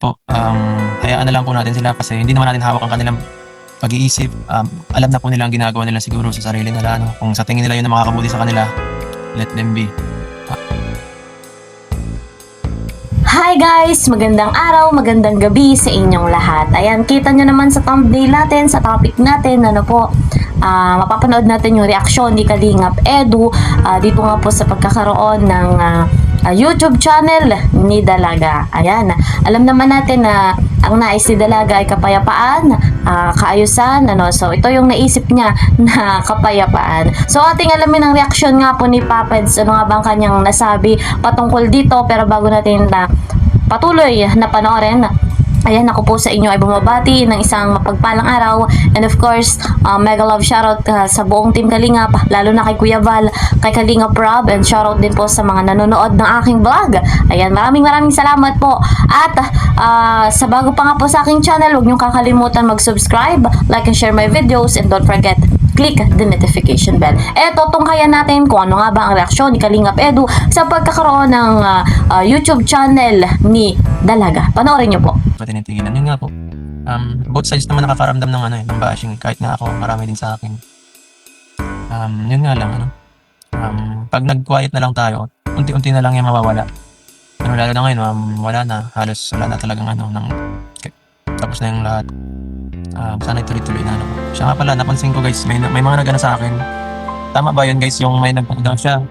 po, hayaan na lang po natin sila kasi hindi naman natin hawak ang kanilang pag-iisip. Alam na po nila ang ginagawa nila siguro sa sarili nila, ano. Kung sa tingin nila yun ang makakabuti sa kanila, let them be. Hi guys! Magandang araw, magandang gabi sa inyong lahat. Ayan, kita nyo naman sa thumbnail natin, sa topic natin, mapapanood natin yung reaksyon ni Kalingap Edu dito nga po sa pagkakaroon ng YouTube channel ni Dalaga. Ayan, alam naman natin na ang nais ni Dalaga ay kapayapaan, kaayusan, so ito yung naisip niya na kapayapaan. So ating alamin ang reaksyon nga po ni Papeds, ano nga bang kanyang nasabi patungkol dito, pero bago natin patuloy na panoorin, ayan, ako po sa inyo ay bumabati ng isang mapagpalang araw, and of course, mega love shoutout sa buong team Kalingap, lalo na kay Kuya Val, kay Kalingap Rob, and shoutout din po sa mga nanonood ng aking vlog. Ayan, maraming salamat po. At sa bago pa nga po sa aking channel, huwag niyong kakalimutan mag-subscribe, like and share my videos, and don't forget, click the notification bell. Eto, tunghayan natin kung ano nga ba ang reaksyon ni Kalingap Edu sa pagkakaroon ng YouTube channel ni Dalaga. Panoorin niyo po. Tinitigilan. Yun nga po. Both sides naman nakakaramdam ng ng bashing. Kahit nga ako, marami din sa akin. Yun nga lang, pag nag-quiet na lang tayo, unti-unti na lang yung mawawala. Lalo na ngayon, wala na. Halos wala na talagang tapos na yung lahat. Sana ituloy-tuloy na. Siya nga pala, napansin ko guys, may mga nagana sa akin. Tama ba yun guys, yung may nagpagdaw siya?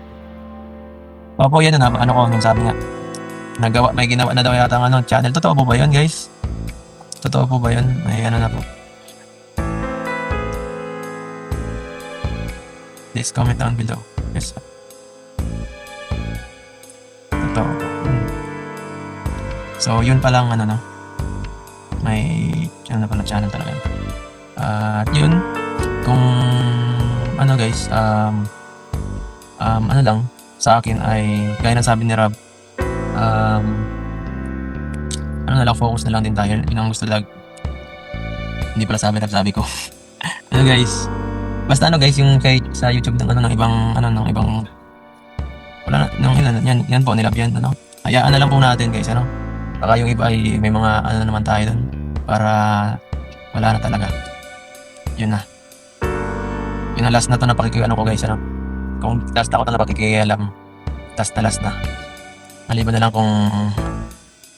Opo, yan na, yung sabi nga. May ginawa na daw yata ng channel. Totoo po ba yun guys? Totoo po ba yun? May na po. Please comment down below. Yes. Totoo po. So yun pa lang may channel talaga. At yun, kung guys, lang sa akin ay gaya ng sabi ni Rob, focus na lang din tayo. Yun ang gusto lang. Hindi pala sabi ko. Guys, basta guys, yung sa YouTube ng ibang wala na, yan po nilab yan, hayaan na lang po natin guys, baka yung iba ay may mga naman tayo dun para wala na talaga. Yun na last na to na ko guys, kung last ako to na pakikialam, last na maliban na lang kung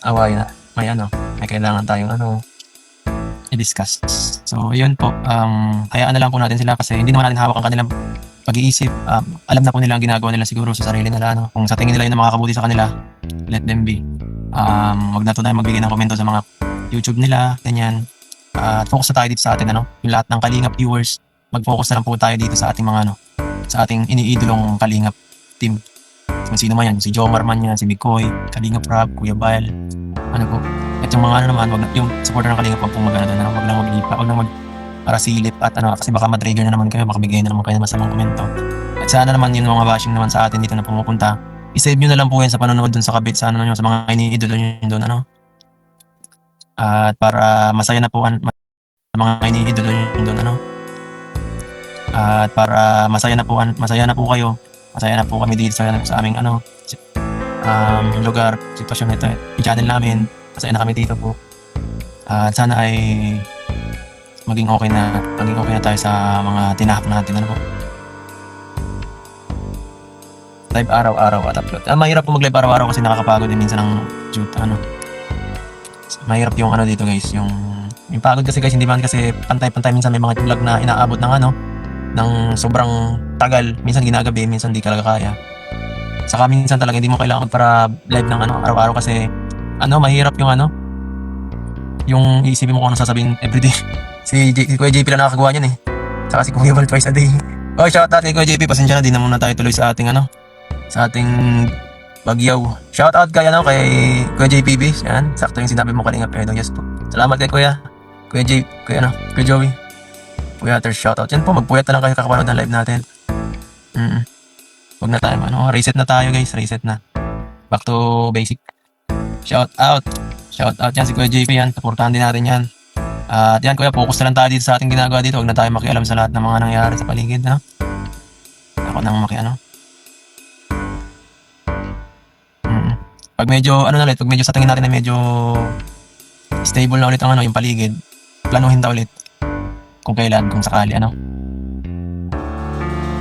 away na may kailangan tayong i-discuss. So yun po, hayaan na lang po natin sila kasi hindi naman natin hawak ang kanilang pag-iisip. Alam na po nila ang ginagawa nila siguro sa sarili nila, kung sa tingin nila yun ang makakabuti sa kanila, let them be. Wag na to tayo magbigay ng komento sa mga YouTube nila, ganyan. At focus na tayo dito sa atin, yung lahat ng Kalingap viewers, mag-focus na lang po tayo dito sa ating mga sa ating iniidolong Kalingap team. Kung sino man yan, si Jomar man yan, si Mikoy, Kalingap Rob, Kuya Bal, po. At yung mga yung supporter ng Kalingap, wag pong wag lang maglipa, wag lang parasilip at kasi baka ma-trigger na naman kayo, baka bigay na naman kayo ng masamang komento. At sana naman yung mga bashing naman sa atin dito na pumupunta, i-save nyo na lang po yan sa panonood dun sa kabit, sa sa mga iniidolo nyo doon, At para masaya na po mga iniidolo nyo doon, At para masaya na po kayo, masaya na po kami dito sa aming lugar, sitwasyon nito, yung channel namin, masaya na kami dito po. At sana ay maging okay na tayo sa mga tinahak natin, po. Live araw-araw at upload. Mahirap po mag-live araw-araw kasi nakakapagod din minsan ng shoot, mahirap yung dito guys, yung pagod kasi guys, hindi man kasi pantay-pantay, minsan may mga vlog na inaabot ng sobrang tagal, minsan ginagabi, minsan di talaga kaya. Saka minsan talaga hindi mo kailangan para live ng araw-araw kasi mahirap yung iisipin mo kung ano sasabihin everyday. Si Kuya JP lang nakakagawa niyan Saka si Kuya Val twice a day. Oh, shout out kay Kuya JP, pasensya na, di na muna tayo tuloy sa ating sa ating bagyaw. Shout out kay Kuya JPB. Yan, sakto yung sinabi mo kanina, pero yes po. Salamat kay Kuya Joey. Kuya Hatters, shout out. Yan po, magpuyat na lang kayo kakapanood ng live natin. Huwag na tayo, reset na tayo guys, reset na. Back to basic. Shout out yan si Kuya JP, yan, supportahan din natin yan. At yan kuya, focus na lang tayo dito sa ating ginagawa dito. Huwag na tayo makialam sa lahat ng mga nangyayari sa paligid, Ako nang Pag medyo, pag medyo sa tingin natin na medyo stable na ulit ang yung paligid. Planuhin ta ulit kung kailan, kung sakali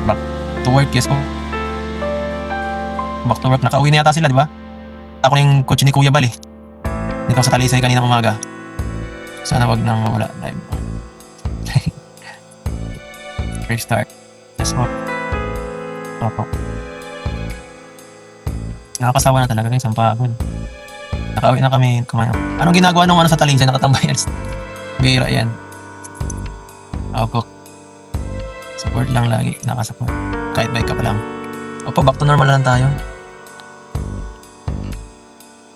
back to work. Yes po, back to work. Nakauwi na yata sila, di ba? Ako na yung kotse ni Kuya Bal dito sa Talisay kanina umaga. Sana wag nang mawala live. Restart. Yes po. Opo. Nakakasawa na talaga guys, ang pagod. Nakauwi na kami kumain. Anong ginagawa nung sa Talisay? Nakatambay yan. Bira yan. Ako. Support lang lagi. Nakasupport. Kahit bike ka pa lang. Opo, back to normal lang tayo.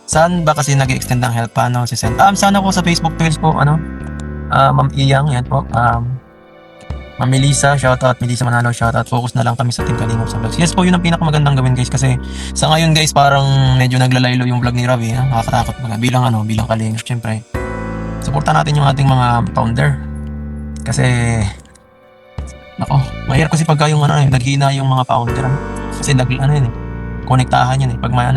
Saan ba kasi nag-extend ng help? Paano si Send? Sana po sa Facebook page po, Ma'am Iyang, yan po. Ma'am Melissa, shoutout. Melissa Manalo, shoutout. Focus na lang kami sa Team Kalingap sa vlogs. Yes po, yun ang pinakamagandang gawin guys. Kasi sa ngayon guys, parang medyo naglalaylo yung vlog ni Ravi. Nakakatakot mga bilang Kalingap. Siyempre, supportan natin yung ating mga founder. Kasi, nako, mahirap kasi pagka yung naghina yung mga founder. Kasi konektahan yan Pag may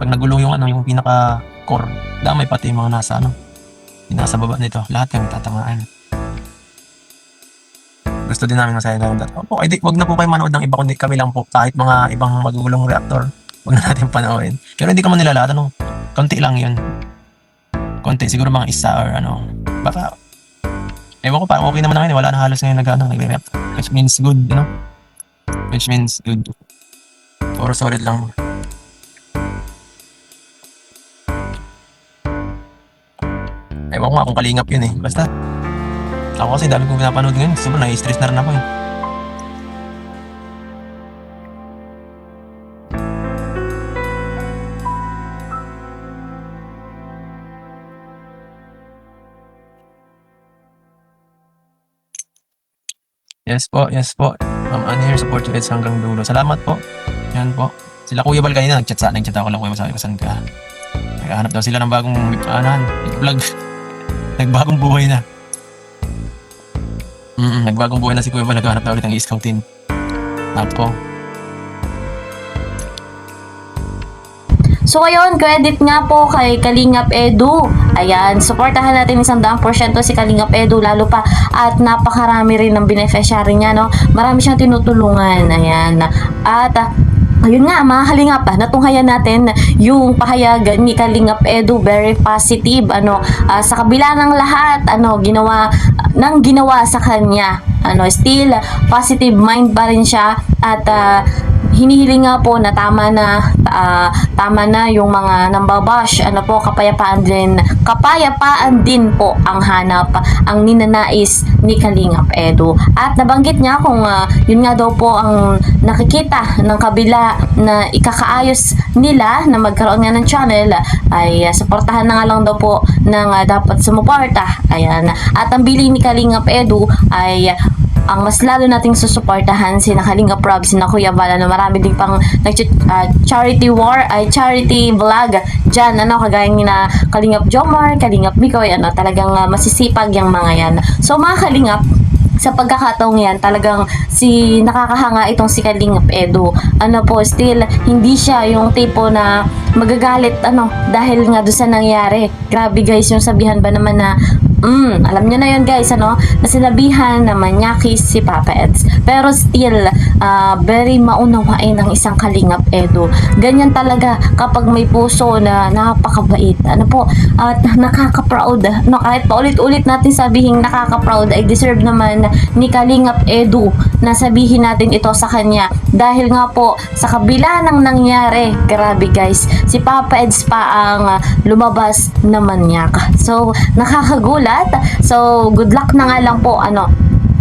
pag nagulo yung yung pinaka core, damay pati yung mga nasa yung nasa baba nito. Lahat kami tatamaan. Gusto din namin masaya gawin dito. Opo, wag na po kayo manood ng iba kundi kami lang po. Kahit mga ibang magugulong reactor, wag na natin panoorin. Pero hindi ka man nila lahat, konti lang yun. Konti, siguro mga isa or baka, ewan ko, parang okay naman na ngayon. Wala na halos ngayon nagre-react. Which means good, Which means good. Or solid lang. Ewan ko nga kung Kalingap yun Basta, ako kasi dami kong pinapanood ngayon. Sobrang na-stress na rin ako Yes po. Ma'am Anne here, support you guys hanggang dulo. Salamat po. Yan po. Sila Kuya Bal kanina, nag-chat ako lang Kuya Bal, sabi ko saan ka. Naghahanap daw sila ng bagong vlog. Nagbagong buhay na. Nagbagong buhay na si Kuya Bal, naghahanap na ulit ng i-scoutin. Ako. So ngayon, credit nga po kay Kalingap Edu. Ayan, supportahan natin 100% si Kalingap Edu, lalo pa at napakarami rin ng beneficiary niya, Marami siyang tinutulungan. Ayan. At ayun nga, mga Kalingap, natunghayan natin yung pahayag ni Kalingap Edu, very positive, sa kabila ng lahat, ginawa sa kanya, still positive mind pa rin siya, at hinihiling nga po na tama na yung mga nambabash, kapayapaan din po ang hanap, ang ninanais ni Kalingap Edu. At nabanggit niya kung yun nga daw po ang nakikita ng kabila na ikakaayos nila na magkaroon nga ng channel, ay suportahan na nga lang daw po ng dapat sumuporta. Ayan. At ang bili ni Kalingap Edu ay ang mas lalo nating susuportahan sina Kalingap Rob, sina Kuya Bal, marami din pang charity vlog dyan, kagaya ni na Kalingap Jomar, Kalingap Mikoy, talagang masisipag yung mga yan. So mga Kalingap, sa pagkakataong yan, talagang nakakahanga itong si Kalingap Edu. Still, hindi siya yung tipo na magagalit, dahil nga doon sa nangyari. Grabe guys, yung sabihan ba naman na, alam nyo na yun guys, na sinabihan na manyakis si Papa Eds. Pero still, very maunawain ng isang Kalingap Edu. Ganyan talaga kapag may puso na napakabait. At nakaka-proud. Kahit paulit-ulit natin sabihin nakaka-proud, ay deserve naman ni Kalingap Edu na sabihin natin ito sa kanya. Dahil nga po, sa kabila ng nangyari, grabe guys, si Papa Eds pa ang lumabas na manyak. So, nakakagulat. So, good luck na nga lang po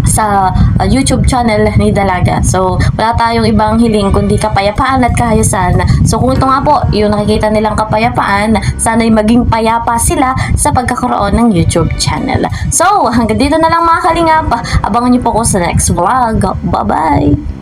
sa YouTube channel ni Dalaga. So, wala tayong ibang hiling kundi kapayapaan at kaayusan. So, kung ito nga po, yung nakikita nilang kapayapaan, sana'y maging payapa sila sa pagkakaroon ng YouTube channel. So, hanggang dito na lang mga Kalingap. Abangan niyo po ko sa next vlog. Bye-bye!